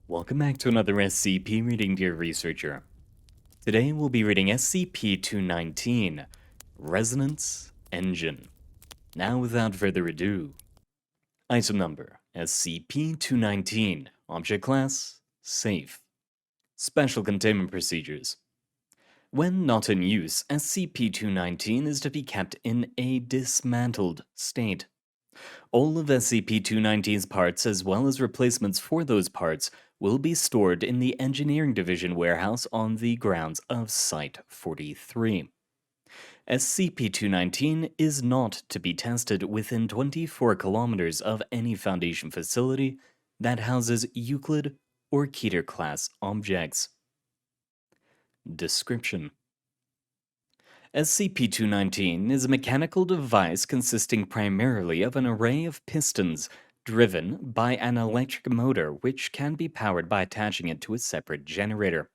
Welcome back to another SCP reading, dear researcher. Today we'll be reading SCP-219, Resonance Engine. Now without further ado, item number SCP-219, object class, safe. Special containment procedures. When not in use, SCP-219 is to be kept in a dismantled state. All of SCP-219's parts, as well as replacements for those parts, will be stored in the Engineering Division warehouse on the grounds of Site-43. SCP-219 is not to be tested within 24 kilometers of any Foundation facility that houses Euclid or Keter-class objects. Description: SCP-219 is a mechanical device consisting primarily of an array of pistons driven by an electric motor which can be powered by attaching it to a separate generator.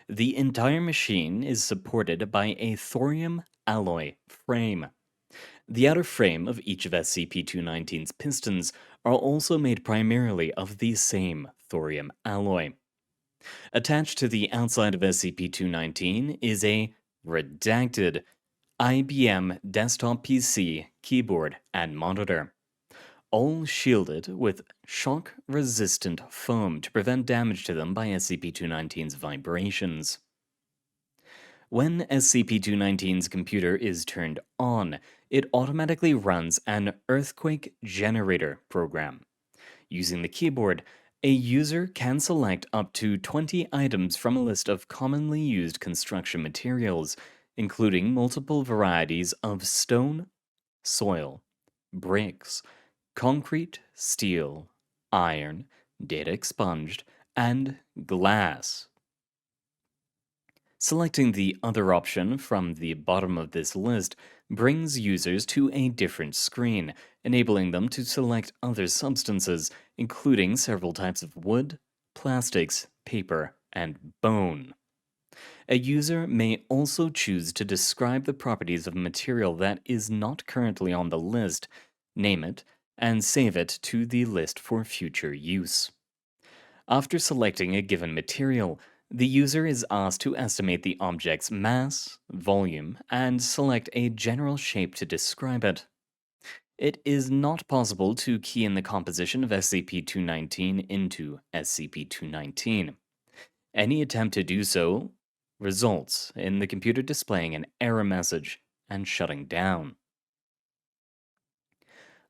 The entire machine is supported by a thorium alloy frame. The outer frame of each of SCP-219's pistons are also made primarily of the same thorium alloy. Attached to the outside of SCP-219 is a redacted IBM desktop PC, keyboard, and monitor, all shielded with shock-resistant foam to prevent damage to them by SCP-219's vibrations. When SCP-219's computer is turned on, it automatically runs an earthquake generator program. Using the keyboard, a user can select up to 20 items from a list of commonly used construction materials, including multiple varieties of stone, soil, bricks, concrete, steel, iron, data expunged, and glass. Selecting the other option from the bottom of this list brings users to a different screen, enabling them to select other substances, including several types of wood, plastics, paper, and bone. A user may also choose to describe the properties of a material that is not currently on the list, name it, and save it to the list for future use. After selecting a given material, the user is asked to estimate the object's mass, volume, and select a general shape to describe it. It is not possible to key in the composition of SCP-219 into SCP-219. Any attempt to do so results in the computer displaying an error message and shutting down.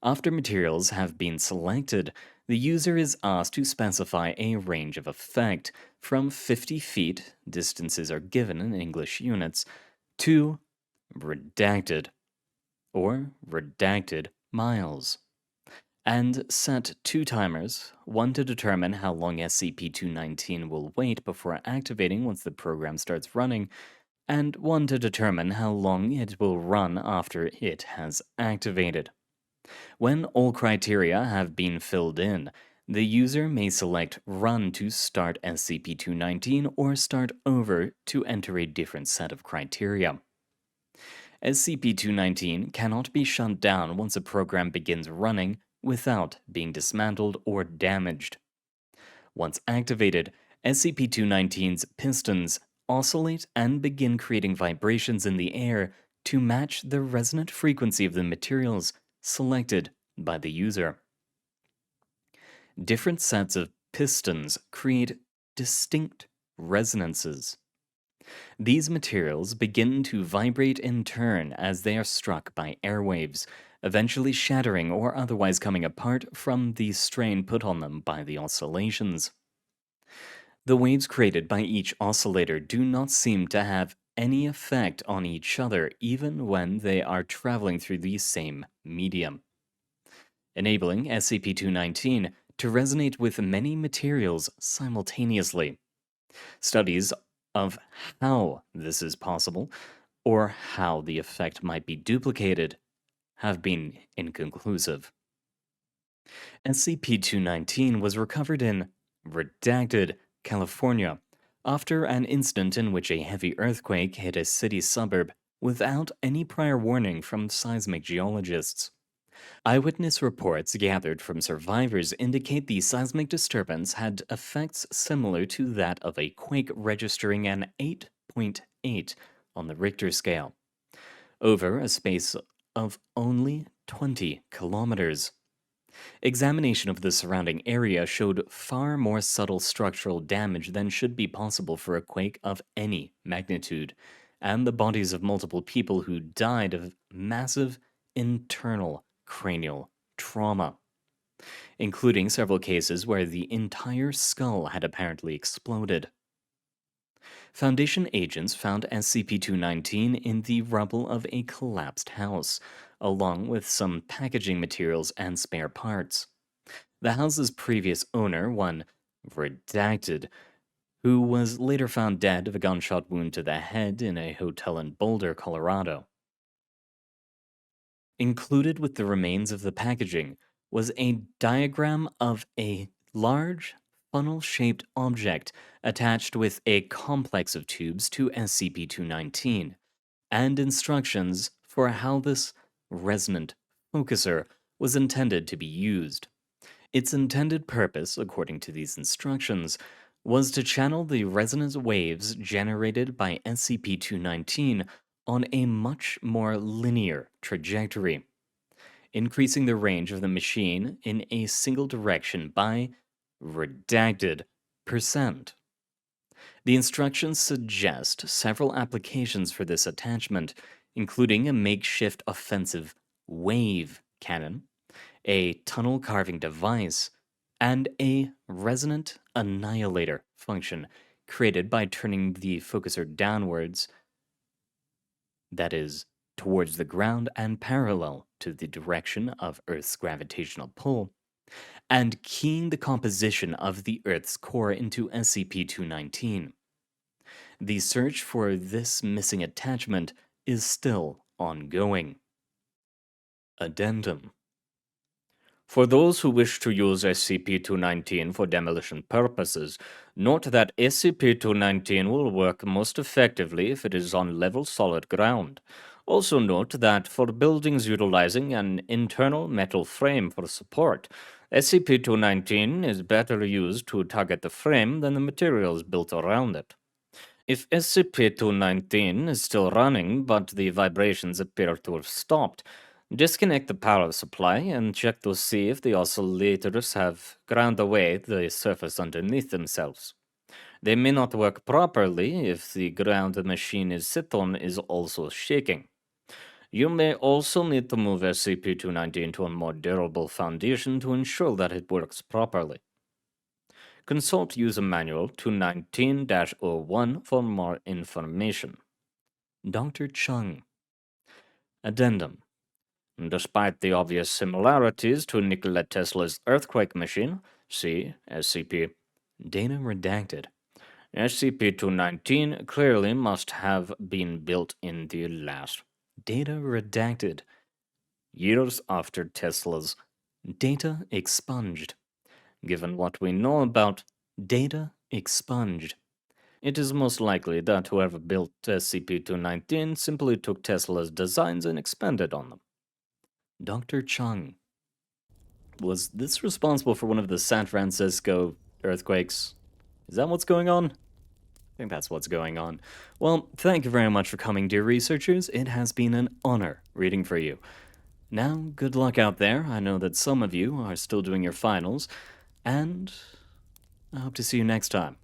After materials have been selected, the user is asked to specify a range of effect from 50 feet, distances are given in English units, to redacted, or redacted miles, and set 2 timers, one to determine how long SCP-219 will wait before activating once the program starts running, and one to determine how long it will run after it has activated. When all criteria have been filled in, the user may select Run to start SCP-219 or Start over to enter a different set of criteria. SCP-219 cannot be shut down once a program begins running without being dismantled or damaged. Once activated, SCP-219's pistons oscillate and begin creating vibrations in the air to match the resonant frequency of the materials selected by the user. Different sets of pistons create distinct resonances. These materials begin to vibrate in turn as they are struck by airwaves, eventually shattering or otherwise coming apart from the strain put on them by the oscillations. The waves created by each oscillator do not seem to have any effect on each other even when they are traveling through the same medium, enabling SCP-219 to resonate with many materials simultaneously. Studies of how this is possible, or how the effect might be duplicated, have been inconclusive. SCP-219 was recovered in redacted California after an incident in which a heavy earthquake hit a city suburb without any prior warning from seismic geologists. Eyewitness reports gathered from survivors indicate the seismic disturbance had effects similar to that of a quake, registering an 8.8 on the Richter scale, over a space of only 20 kilometers. Examination of the surrounding area showed far more subtle structural damage than should be possible for a quake of any magnitude, and the bodies of multiple people who died of massive internal cranial trauma, including several cases where the entire skull had apparently exploded. Foundation agents found SCP 219 in the rubble of a collapsed house, along with some packaging materials and spare parts. The house's previous owner, one redacted, who was later found dead of a gunshot wound to the head in a hotel in Boulder, Colorado. Included with the remains of the packaging was a diagram of a large funnel shaped object attached with a complex of tubes to SCP 219, and instructions for how this resonant focuser was intended to be used. Its intended purpose, according to these instructions, was to channel the resonant waves generated by SCP 219 on a much more linear trajectory, increasing the range of the machine in a single direction by redacted percent. The instructions suggest several applications for this attachment, including a makeshift offensive wave cannon, a tunnel carving device, and a resonant annihilator function created by turning the focuser downwards, that is, towards the ground and parallel to the direction of Earth's gravitational pull, and keying the composition of the Earth's core into SCP 219. The search for this missing attachment is still ongoing. Addendum. For those who wish to use SCP-219 for demolition purposes, note that SCP-219 will work most effectively if it is on level solid ground. Also note that for buildings utilizing an internal metal frame for support, SCP-219 is better used to target the frame than the materials built around it. If SCP-219 is still running, but the vibrations appear to have stopped, disconnect the power supply and check to see if the oscillators have ground away the surface underneath themselves. They may not work properly if the ground the machine is sit on is also shaking. You may also need to move SCP-219 to a more durable foundation to ensure that it works properly. Consult User Manual 219-01 for more information. Dr. Chung. Addendum. Despite the obvious similarities to Nikola Tesla's earthquake machine, see SCP. Data redacted. SCP-219 clearly must have been built in the last data redacted years after Tesla's data expunged. Given what we know about data expunged, it is most likely that whoever built SCP-219 simply took Tesla's designs and expanded on them. Dr. Chung. Was this responsible for one of the San Francisco earthquakes? Is that what's going on? I think that's what's going on. Well, thank you very much for coming, dear researchers. It has been an honor reading for you. Now, good luck out there. I know that some of you are still doing your finals, and I hope to see you next time.